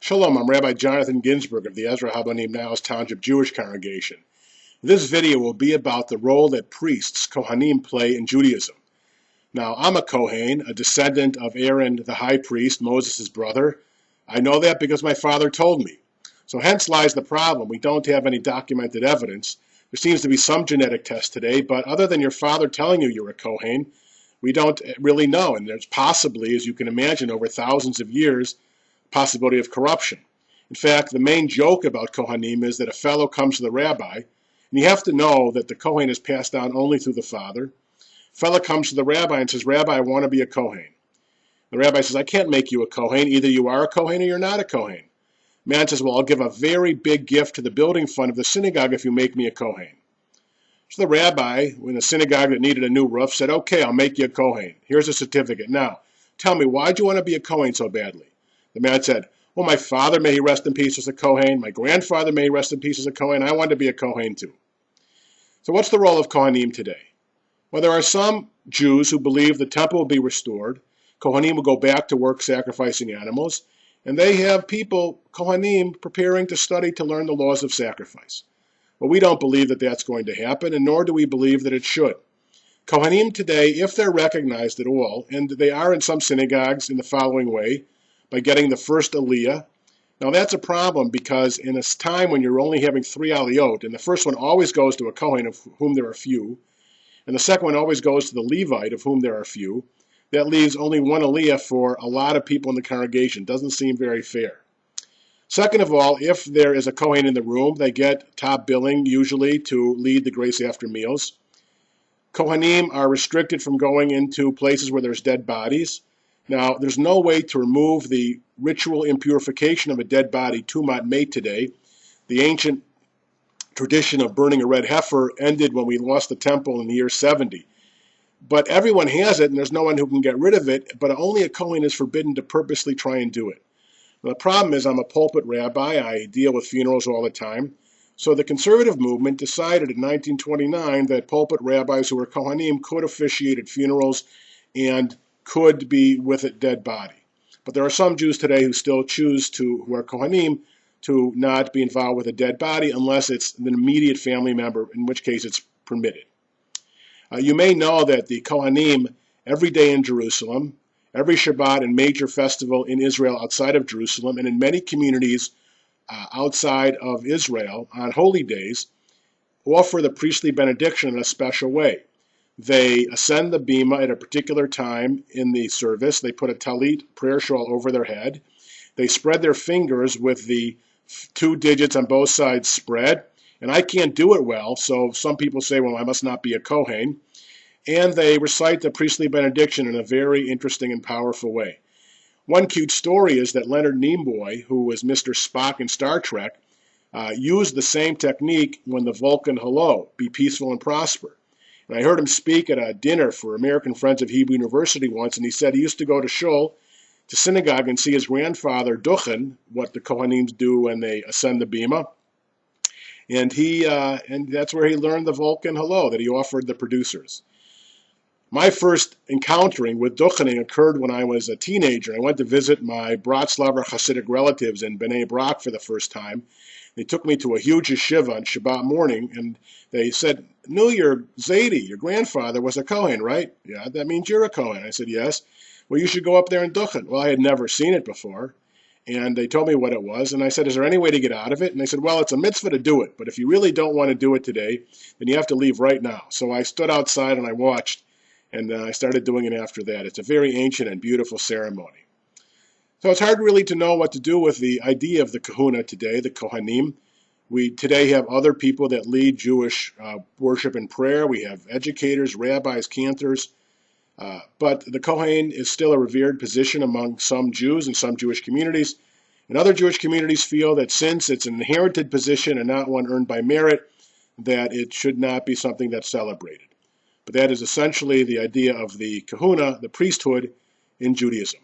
Shalom, I'm Rabbi Jonathan Ginsburg of the Ezra Habanim Niles Township Jewish Congregation. This video will be about the role that priests, Cohenim, play in Judaism. Now, I'm a Cohen, a descendant of Aaron the high priest, Moses' brother. I know that because my father told me. So hence lies the problem. We don't have any documented evidence. There seems to be some genetic test today, but other than your father telling you you're a Cohen, we don't really know. And there's possibly, as you can imagine, over thousands of years, possibility of corruption. In fact, the main joke about Cohenim is that a fellow comes to the rabbi, and you have to know that the Cohen is passed down only through the father. A fellow comes to the rabbi and says, "Rabbi, I want to be a Cohen." The rabbi says, "I can't make you a Cohen. Either you are a Cohen or you're not a Cohen." Man says, "Well, I'll give a very big gift to the building fund of the synagogue if you make me a Cohen." So the rabbi, in a synagogue that needed a new roof, said, "Okay, I'll make you a Cohen. Here's a certificate. Now, tell me, why'd you want to be a Cohen so badly?" The man said, "Well, my father, may he rest in peace, was a Cohen. My grandfather, may he rest in peace, was a Cohen. I wanted to be a Cohen too." So what's the role of Cohenim today? Well, there are some Jews who believe the temple will be restored. Cohenim will go back to work sacrificing animals. And they have people, Cohenim, preparing to study to learn the laws of sacrifice. But we don't believe that that's going to happen, and nor do we believe that it should. Cohenim today, if they're recognized at all, and they are in some synagogues in the following way, by getting the first aliyah. Now that's a problem because in a time when you're only having 3 aliyot, and the first one always goes to a Cohen of whom there are few, and the second one always goes to the Levite of whom there are few, that leaves only 1 aliyah for a lot of people in the congregation. Doesn't seem very fair. Second of all, if there is a Cohen in the room, they get top billing usually to lead the grace after meals. Cohenim are restricted from going into places where there's dead bodies. Now, there's no way to remove the ritual impurification of a dead body, tumat mate, today. The ancient tradition of burning a red heifer ended when we lost the temple in the year 70. But everyone has it, and there's no one who can get rid of it, but only a Cohen is forbidden to purposely try and do it. Now, the problem is I'm a pulpit rabbi. I deal with funerals all the time. So the conservative movement decided in 1929 that pulpit rabbis who were Kohanim could officiate at funerals and could be with a dead body. But there are some Jews today who still choose to, who are Kohanim, to not be involved with a dead body unless it's an immediate family member, in which case it's permitted. You may know that the Kohanim, every day in Jerusalem, every Shabbat and major festival in Israel outside of Jerusalem, and in many communities outside of Israel on holy days, offer the priestly benediction in a special way. They ascend the bima at a particular time in the service. They put a talit, prayer shawl, over their head. They spread their fingers with the 2 digits on both sides spread. And I can't do it well, so some people say, well, I must not be a Kohen. And they recite the priestly benediction in a very interesting and powerful way. One cute story is that Leonard Nimoy, who was Mr. Spock in Star Trek, used the same technique when the Vulcan hello, be peaceful and prosper. And I heard him speak at a dinner for American Friends of Hebrew University once, and he said he used to go to shul, to synagogue, and see his grandfather duchen, what the Kohanim do when they ascend the bima. And and that's where he learned the Vulcan hello that he offered the producers. My first encountering with duchening occurred when I was a teenager. I went to visit my Bratslaver Hasidic relatives in Bnei Brak for the first time. They took me to a huge yeshiva on Shabbat morning, and they said, "No, your Zaidi, your grandfather, was a Cohen, right?" "Yeah, that means you're a Cohen." I said, "Yes." "Well, you should go up there and duchen." Well, I had never seen it before, and they told me what it was, and I said, "Is there any way to get out of it?" And they said, "Well, it's a mitzvah to do it, but if you really don't want to do it today, then you have to leave right now." So I stood outside and I watched, and I started doing it after that. It's a very ancient and beautiful ceremony. So it's hard really to know what to do with the idea of the kahuna today, the Kohanim. We today have other people that lead Jewish worship and prayer. We have educators, rabbis, cantors. But the Kohen is still a revered position among some Jews and some Jewish communities. And other Jewish communities feel that since it's an inherited position and not one earned by merit, that it should not be something that's celebrated. But that is essentially the idea of the kahuna, the priesthood, in Judaism.